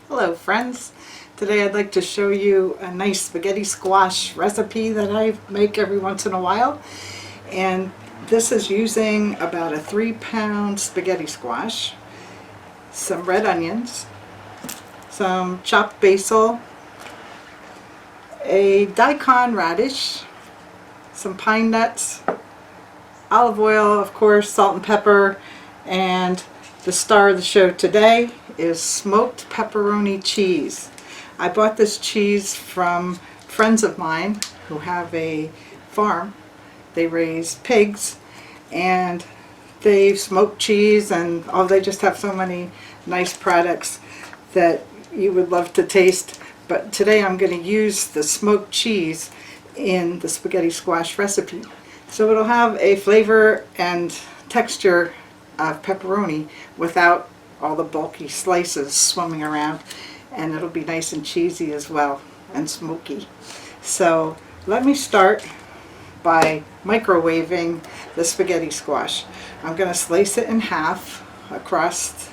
Hello friends, today I'd like to show you a nice spaghetti squash recipe that I make every once in a while, and this is using about a 3-pound spaghetti squash, some red onions, some chopped basil, a daikon radish, some pine nuts, olive oil, of course, salt and pepper, and the star of the show today is smoked pepperoni cheese. I bought this cheese from friends of mine who have a farm. They raise pigs and they smoke cheese, and they just have so many nice products that you would love to taste. But today I'm going to use the smoked cheese in the spaghetti squash recipe. So it'll have a flavor and texture of pepperoni without all the bulky slices swimming around, and it'll be nice and cheesy as well and smoky. So let me start by microwaving the spaghetti squash. I'm going to slice it in half across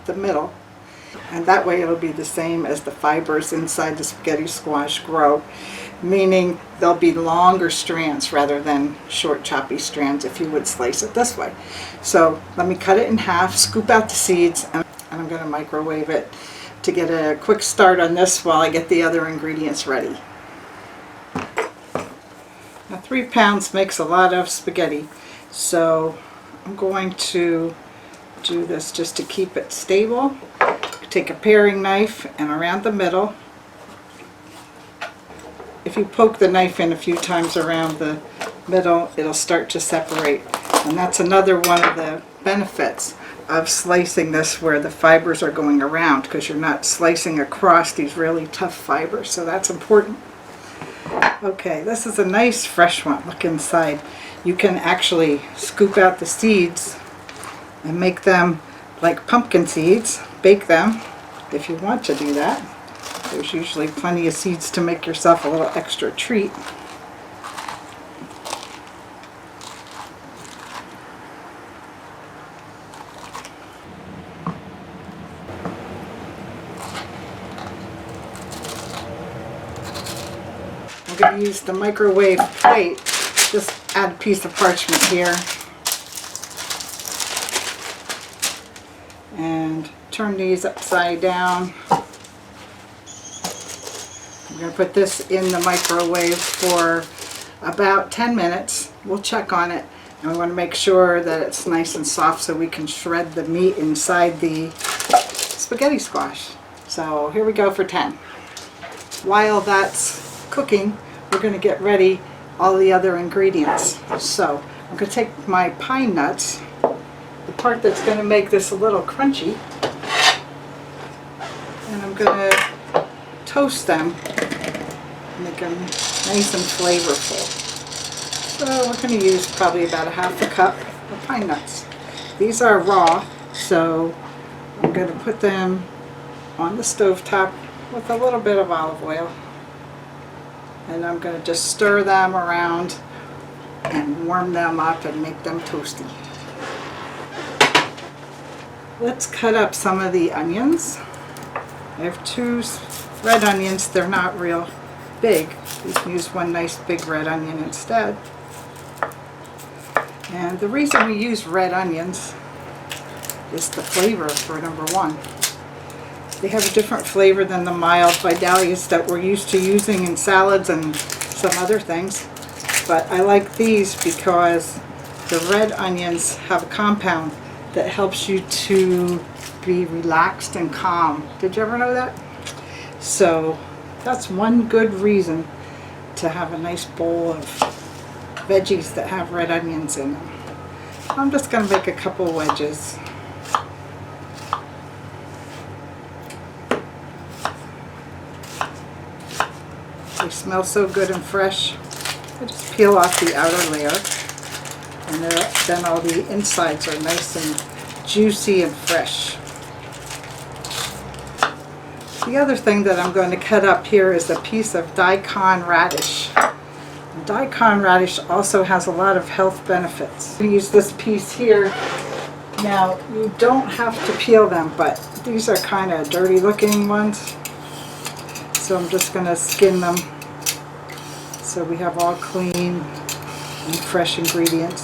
the middle, and that way it'll be the same as the fibers inside the spaghetti squash grow, meaning there'll be longer strands rather than short choppy strands if you would slice it this way. So let me cut it in half, scoop out the seeds, and I'm going to microwave it to get a quick start on this while I get the other ingredients ready. Now 3 pounds makes a lot of spaghetti, so I'm going to do this just to keep it stable. Take a paring knife and around the middle. If you poke the knife in a few times around the middle, it'll start to separate. And that's another one of the benefits of slicing this where the fibers are going around, because you're not slicing across these really tough fibers. So that's important. Okay, this is a nice fresh one. Look inside. You can actually scoop out the seeds and make them like pumpkin seeds. Bake them if you want to do that. There's usually plenty of seeds to make yourself a little extra treat. I'm going to use the microwave plate. Just add a piece of parchment here and turn these upside down. I'm going to put this in the microwave for about 10 minutes. We'll check on it, and we want to make sure that it's nice and soft so we can shred the meat inside the spaghetti squash. So here we go for 10. While that's cooking, we're going to get ready all the other ingredients. So I'm going to take my pine nuts, the part that's going to make this a little crunchy, and I'm going to toast them, make them nice and flavorful. So we're going to use probably about a half a cup of pine nuts. These are raw, so I'm going to put them on the stovetop with a little bit of olive oil, and I'm going to just stir them around and warm them up and make them toasty. Let's cut up some of the onions. I have 2 red onions. They're not real big. You can use one nice big red onion instead. And the reason we use red onions is the flavor, for number one. They have a different flavor than the mild Vidalias that we're used to using in salads and some other things. But I like these because the red onions have a compound that helps you to be relaxed and calm. Did you ever know that? So that's one good reason to have a nice bowl of veggies that have red onions in them. I'm just going to make a couple wedges. They smell so good and fresh. I just peel off the outer layer, and then all the insides are nice and juicy and fresh. The other thing that I'm going to cut up here is a piece of daikon radish. Daikon radish also has a lot of health benefits. I'm going to use this piece here. Now, you don't have to peel them, but These are kind of dirty looking ones, so I'm just going to skin them so we have all clean and fresh ingredients.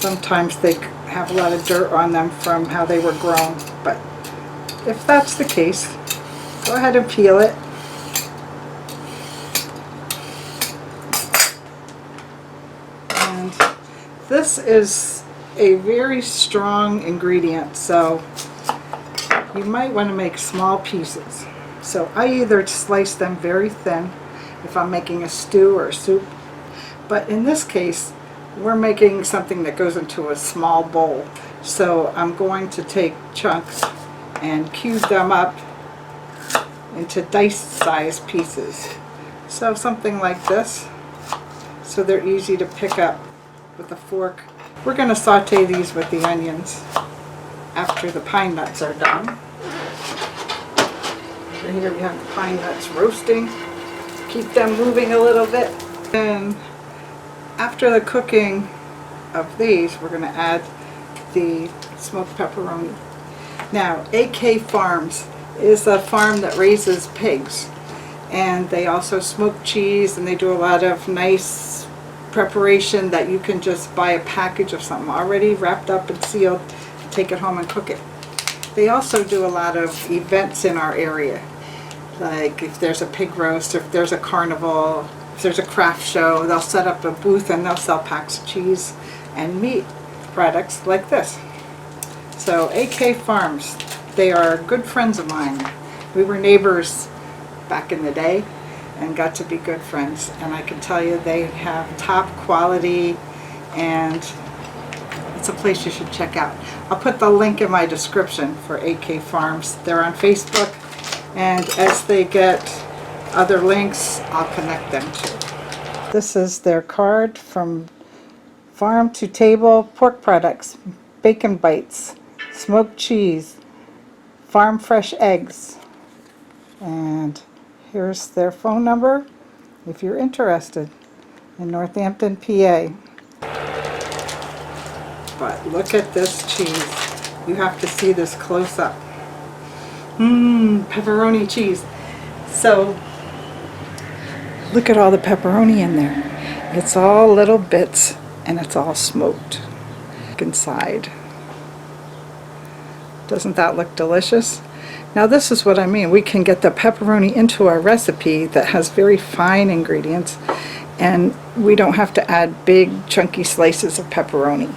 Sometimes they have a lot of dirt on them from how they were grown, but if that's the case, go ahead and peel it. And this is a very strong ingredient, so you might want to make small pieces. So I either slice them very thin if I'm making a stew or a soup, but in this case we're making something that goes into a small bowl, so I'm going to take chunks and cube them up into dice-sized pieces. So something like this, so they're easy to pick up with a fork. We're going to saute these with the onions after the pine nuts are done. So here we have the pine nuts roasting. Keep them moving a little bit. And after the cooking of these, we're going to add the smoked pepperoni. Now, AK Farms is a farm that raises pigs, and they also smoke cheese, and they do a lot of nice preparation that you can just buy a package of something already wrapped up and sealed and take it home and cook it. They also do a lot of events in our area, like if there's a pig roast, if there's a carnival, if there's a craft show, they'll set up a booth and they'll sell packs of cheese and meat products like this. So AK Farms, they are good friends of mine. We were neighbors back in the day and got to be good friends, and I can tell you they have top quality, and it's a place you should check out. I'll put the link in my description for AK Farms. They're on Facebook, and as they get other links, I'll connect them to. This is their card: from farm to table, pork products, bacon bites, smoked cheese, farm fresh eggs, and here's their phone number if you're interested, in Northampton, PA. But look at this cheese. You have to see this close up. Pepperoni cheese. So look at all the pepperoni in there. It's all little bits and it's all smoked inside. Doesn't that look delicious? Now this is what I mean. We can get the pepperoni into our recipe that has very fine ingredients, and we don't have to add big chunky slices of pepperoni.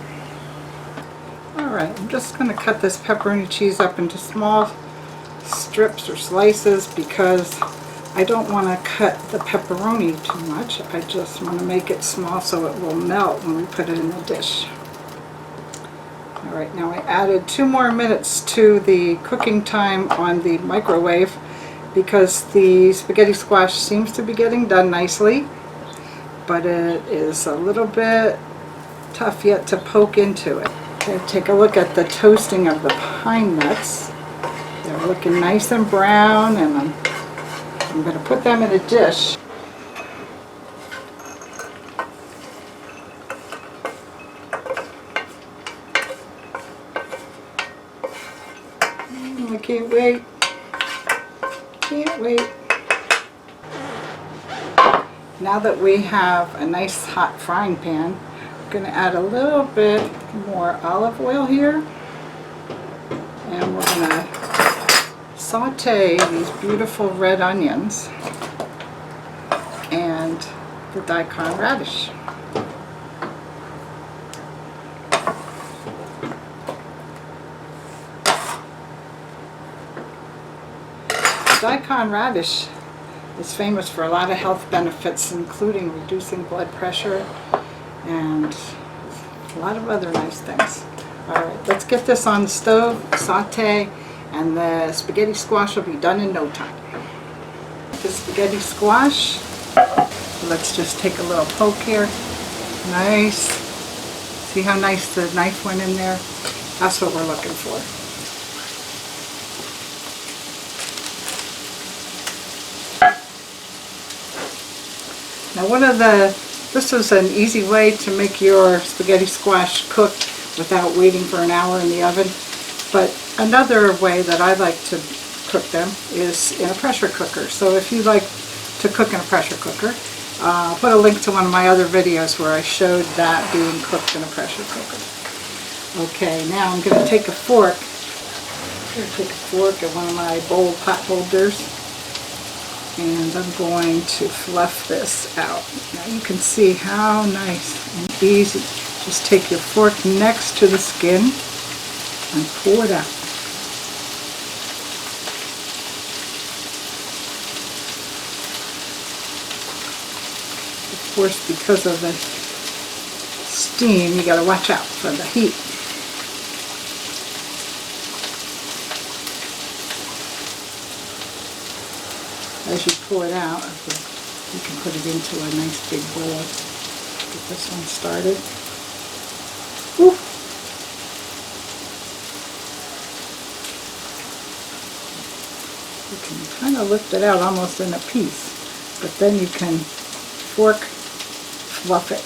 Alright, I'm just going to cut this pepperoni cheese up into small strips or slices because I don't want to cut the pepperoni too much. I just want to make it small so it will melt when we put it in the dish. Alright, now I added 2 more minutes to the cooking time on the microwave because the spaghetti squash seems to be getting done nicely, but it is a little bit tough yet to poke into it. Okay, take a look at the toasting of the pine nuts. They're looking nice and brown, and I'm going to put them in a dish. I can't wait. Can't wait. Now that we have a nice hot frying pan, I'm going to add a little bit more olive oil here. And we're going to saute these beautiful red onions and the daikon radish. Daikon radish is famous for a lot of health benefits, including reducing blood pressure and a lot of other nice things. Alright, let's get this on the stove, saute, and the spaghetti squash will be done in no time. The spaghetti squash, let's just take a little poke here. Nice. See how nice the knife went in there? That's what we're looking for. Now this is an easy way to make your spaghetti squash cooked without waiting for an hour in the oven. But another way that I like to cook them is in a pressure cooker. So if you like to cook in a pressure cooker, I'll put a link to one of my other videos where I showed that being cooked in a pressure cooker. Okay, now I'm going to take a fork. I'm going to take a fork and one of my bowl pot holders, and I'm going to fluff this out. Now you can see how nice and easy. Just take your fork next to the skin and pull it out. Of course, because of the steam, you got to watch out for the heat. As you pull it out, you can put it into a nice big bowl. Get this one started. Woo. You can kind of lift it out almost in a piece, but then you can fork fluff it.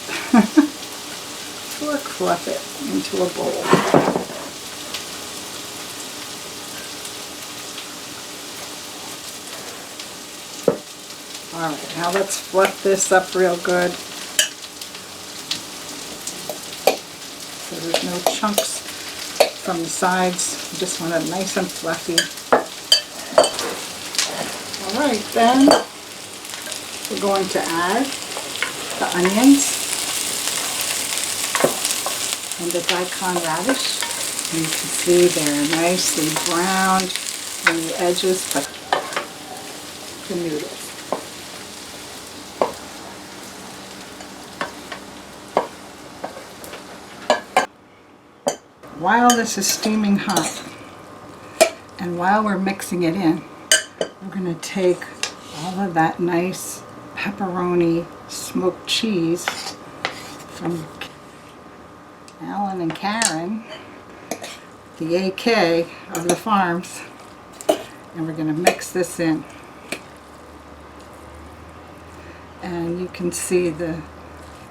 Fork fluff it into a bowl. Alright, now let's fluff this up real good so there's no chunks from the sides. You just want it nice and fluffy. Alright, then we're going to add the onions and the daikon radish. You can see they're nicely browned on the edges, but the noodles. While this is steaming hot, and while we're mixing it in, we're going to take all of that nice pepperoni smoked cheese from Alan and Karen, the AK of the farms, and we're going to mix this in. And you can see the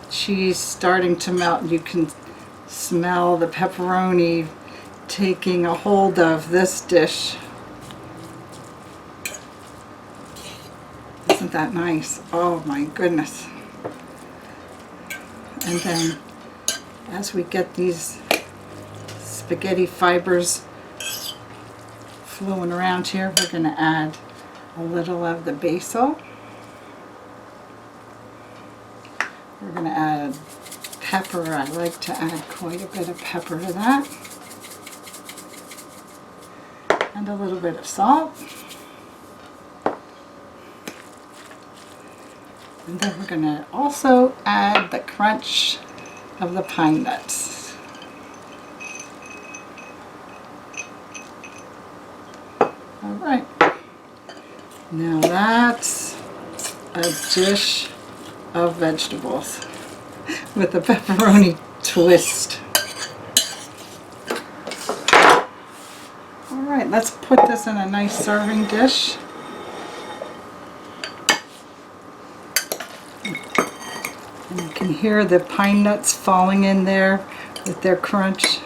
cheese starting to melt. You can smell the pepperoni taking a hold of this dish. Isn't that nice? Oh my goodness. And then as we get these spaghetti fibers flowing around here, we're going to add a little of the basil. We're going to add pepper. I like to add quite a bit of pepper to that. And a little bit of salt. And then we're going to also add the crunch of the pine nuts. Alright. Now that's a dish of vegetables with a pepperoni twist. Alright, let's put this in a nice serving dish. And you can hear the pine nuts falling in there with their crunch.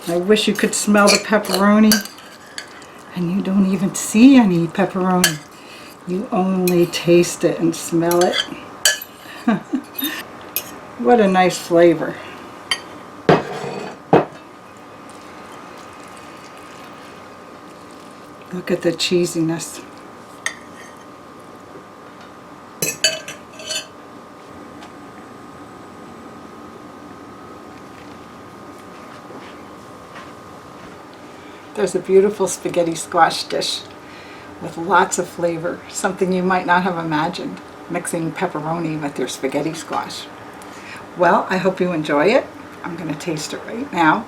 I wish you could smell the pepperoni, and you don't even see any pepperoni. You only taste it and smell it. What a nice flavor. Look at the cheesiness. There's a beautiful spaghetti squash dish with lots of flavor, something you might not have imagined, mixing pepperoni with your spaghetti squash. Well, I hope you enjoy it. I'm going to taste it right now.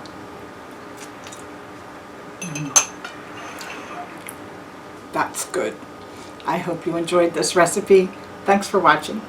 That's good. I hope you enjoyed this recipe. Thanks for watching.